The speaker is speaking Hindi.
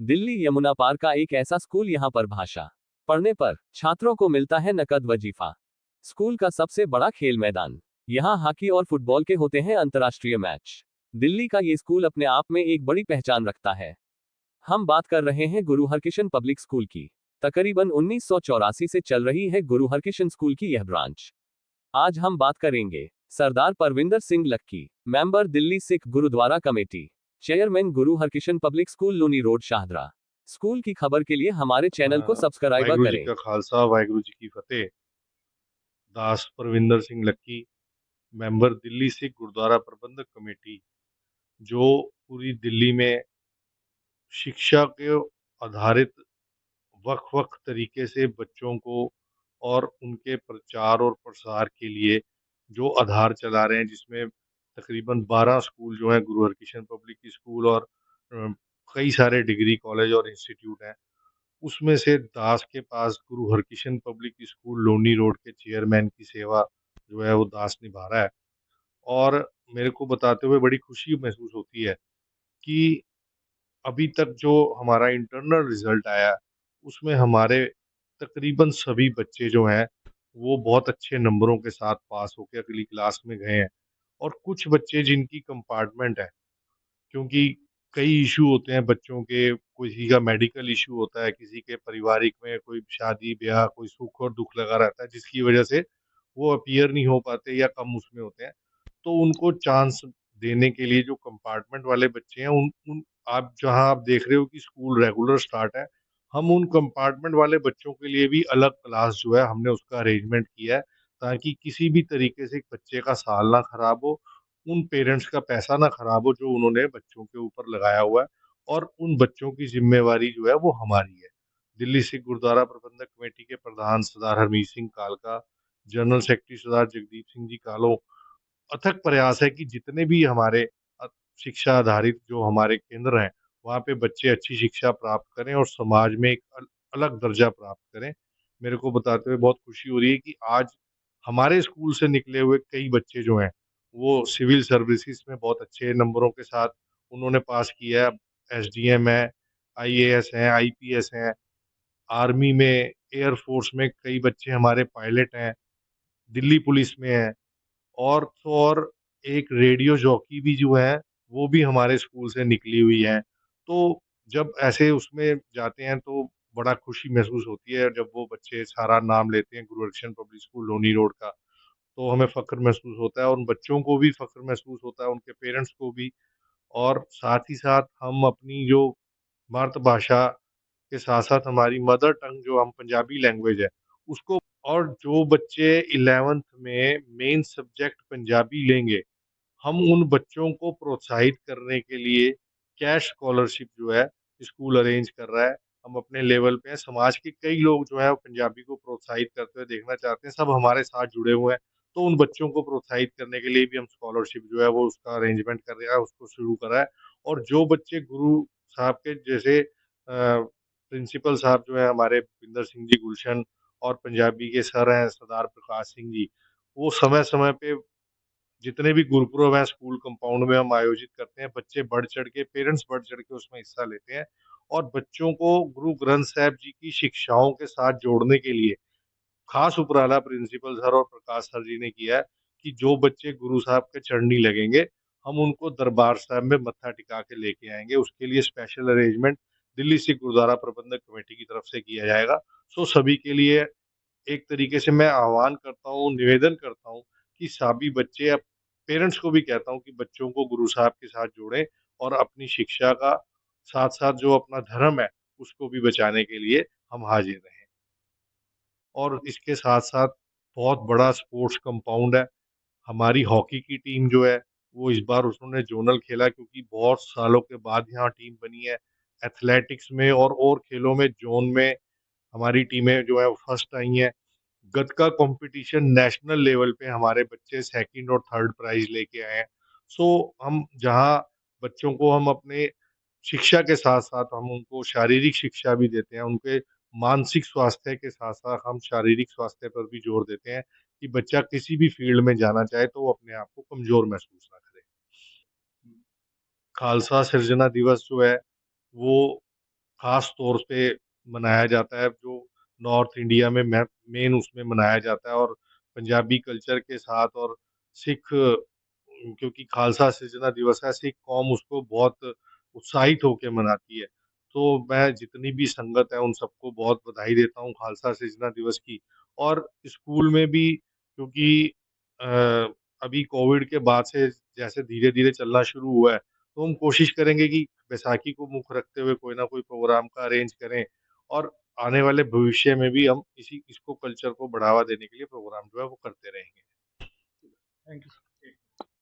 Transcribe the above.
दिल्ली यमुना पार का एक ऐसा स्कूल यहाँ पर भाषा पढ़ने पर छात्रों को मिलता है नकद वजीफा। स्कूल का सबसे बड़ा खेल मैदान। यहाँ हॉकी और फुटबॉल के होते हैं अंतर्राष्ट्रीय मैच। दिल्ली का ये स्कूल अपने आप में एक बड़ी पहचान रखता है। हम बात कर रहे हैं गुरु हरकिशन पब्लिक स्कूल की। तकरीबन 1984 से चल रही है गुरु हरकिशन स्कूल की यह ब्रांच। आज हम बात करेंगे Sardar Parvinder Singh Lucky, member Delhi Sikh Gurdwara committee, chairman Guru Harkishan public school Loni road Shahdara. School की खबर के लिए हमारे चैनल को सब्सक्राइब वाहिगुरु जी करें। का खालसा वाहिगुरु जी की फतेह। दास परविंदर सिंह लक्की, मेंबर दिल्ली सिख गुरुद्वारा प्रबंधक कमेटी, जो पूरी दिल्ली में शिक्षा के आधारित वक्-वक् तरीके से बच्चों को और उनके प्रचार और प्रसार के लिए जो आधार चला रहे हैं, जिसमें तकरीबन 12 स्कूल जो हैं गुरु हरकिशन पब्लिक स्कूल और अ, कई सारे डिग्री कॉलेज और इंस्टीट्यूट हैं। उसमें से दास के पास गुरु Harkishan public school Loni road के चेयरमैन की सेवा जो है वो दास निभा रहा है। और मेरे को बताते हुए बड़ी खुशी महसूस होती है कि अभी तक जो हमारा इंटरनल रिजल्ट आया, उसमें हमारे तकरीबन सभी बच्चे जो हैं, वो बहुत अच्छे नंबरों के साथ पास होके अगली क्लास में गए हैं। और कुछ बच्चे जिनकी कंपार्टमेंट है, क्योंकि कई इश्यू होते हैं बच्चों के, किसी का मेडिकल इश्यू होता है, किसी के पारिवारिक में कोई शादी-ब्याह, कोई सुख और दुःख लगा रहता है, जिसकी वजह से वो अपीयर नहीं हो पाते या कम उसमें होते हैं। तो उनको चांस देने के लिए जो कंपार्टमेंट वाले बच्चे हैं, उन उन आप जहाँ आप देख रहे हो कि स्कूल रेगुलर स्टार्ट है, हम उन कंपार्टमेंट वाले बच्चों के लिए भी अलग क्लास जो है हमने उसका अरेंजमेंट किया है, ताकि किसी भी तरीके से बच्चे का साल ना खराब हो, उन पेरेंट्स का पैसा ना खराब हो जो उन्होंने बच्चों के ऊपर लगाया हुआ है, और उन बच्चों की ज़िम्मेवारी जो है वो हमारी है। दिल्ली सिख गुरुद्वारा प्रबंधक कमेटी के प्रधान सरदार हरमीत सिंह कालका, जनरल सेक्रेटरी सरदार जगदीप सिंह जी कालो, अथक प्रयास है कि जितने भी हमारे अ, शिक्षा आधारित जो हमारे केंद्र हैं, वहाँ पे बच्चे अच्छी शिक्षा प्राप्त करें और समाज में एक अलग दर्जा प्राप्त करें। मेरे को बताते हुए बहुत खुशी हो रही है कि आज हमारे स्कूल से निकले हुए कई बच्चे जो हैं, वो सिविल सर्विसेज़ में बहुत अच्छे नंबरों के साथ उन्होंने पास किया है। एसडीएम है, आईएएस हैं, आईपीएस हैं, आर्मी में, एयर फ़ोर्स में कई बच्चे हमारे पायलट हैं, दिल्ली पुलिस में हैं। और तो और एक रेडियो जॉकी भी जो है, वो भी हमारे स्कूल से निकली हुई हैं। तो जब ऐसे उसमें जाते हैं तो बड़ा खुशी महसूस होती है जब वो बच्चे सारा नाम लेते हैं गुरु Harkishan public school Loni road का, तो हमें फ़ख्र महसूस होता है और उन बच्चों को भी फ़ख्र महसूस होता है, उनके पेरेंट्स को भी। और साथ ही साथ हम अपनी जो मातृभाषा के साथ-साथ हमारी मदर टंग जो हम पंजाबी लैंग्वेज है, उसको, और जो बच्चे 11th में मेन सब्जेक्ट पंजाबी लेंगे, हम उन बच्चों को प्रोत्साहित करने के लिए कैश स्कॉलरशिप जो है स्कूल अरेंज कर रहा है। हम अपने लेवल पे हैं, समाज के कई लोग जो है वो पंजाबी को प्रोत्साहित करते हुए देखना चाहते हैं, सब हमारे साथ जुड़े हुए हैं। तो उन बच्चों को प्रोत्साहित करने के लिए भी हम स्कॉलरशिप जो है वो उसका अरेंजमेंट कर रहे हैं, उसको शुरू करा है। और जो बच्चे गुरु साहब के जैसे प्रिंसिपल साहब जो है हमारे भूपिंदर सिंह जी गुलशन, और पंजाबी के सर हैं सरदार प्रकाश सिंह जी, वो समय-समय पे जितने भी गुरुपुरब हैं स्कूल कंपाउंड में हम आयोजित करते हैं, बच्चे बढ़-चढ़ के, पेरेंट्स बढ़-चढ़ के उसमें हिस्सा लेते हैं। और बच्चों को गुरु ग्रंथ साहिब जी की शिक्षाओं के साथ जोड़ने के लिए खास उपराला प्रिंसिपल सर और प्रकाश सर जी ने किया है कि जो बच्चे गुरु साहब के चरणी लगेंगे, हम उनको दरबार साहिब में मत्था टिका के लेके आएँगे। उसके लिए स्पेशल अरेंजमेंट दिल्ली सिख गुरुद्वारा प्रबंधक कमेटी की तरफ से किया जाएगा। सो सभी के लिए एक तरीके से मैं आह्वान करता हूँ, निवेदन करता हूँ कि सभी बच्चे, अब पेरेंट्स को भी कहता हूँ कि बच्चों को गुरु साहब के साथ जोड़ें और अपनी शिक्षा का साथ-साथ जो अपना धर्म है, उसको भी बचाने के लिए हम हाज़िर रहें। और इसके साथ-साथ बहुत बड़ा स्पोर्ट्स कंपाउंड है। हमारी हॉकी की टीम जो है, वो इस बार उन्होंने ज़ोनल खेला क्योंकि बहुत सालों के बाद यहाँ टीम बनी है। एथलेटिक्स में और खेलों में ज़ोन में हमारी टीमें जो है वो फर्स्ट आई हैं। गतका कॉम्पिटिशन नेशनल लेवल पे हमारे बच्चे सेकंड और थर्ड प्राइज़ लेके आए हैं। सो हम जहाँ बच्चों को हम अपने शिक्षा के साथ-साथ हम उनको शारीरिक शिक्षा भी देते हैं, उनके मानसिक स्वास्थ्य के साथ-साथ हम शारीरिक स्वास्थ्य पर भी जोर देते हैं कि बच्चा किसी भी फ़ील्ड में जाना चाहे तो वो अपने आप को कमज़ोर महसूस ना करे। खालसा सिरजना दिवस जो है, वो ख़ास तौर पे मनाया जाता है, जो नॉर्थ इंडिया में मेन उसमें मनाया जाता है, और पंजाबी कल्चर के साथ, और सिख, क्योंकि खालसा सिरजना दिवस है, सिख कौम उसको बहुत उत्साहित होके मनाती है। तो मैं जितनी भी संगत है उन सबको बहुत बधाई देता हूँ खालसा सिरजना दिवस की। और स्कूल में भी, क्योंकि अ, अभी कोविड के बाद से जैसे धीरे-धीरे चलना शुरू हुआ है, तो हम कोशिश करेंगे कि बैसाखी को मुख्य रखते हुए कोई ना कोई प्रोग्राम का अरेंज करें, और आने वाले भविष्य में भी हम इसको कल्चर को बढ़ावा देने के लिए प्रोग्राम जो है वो करते रहेंगे। Thank you.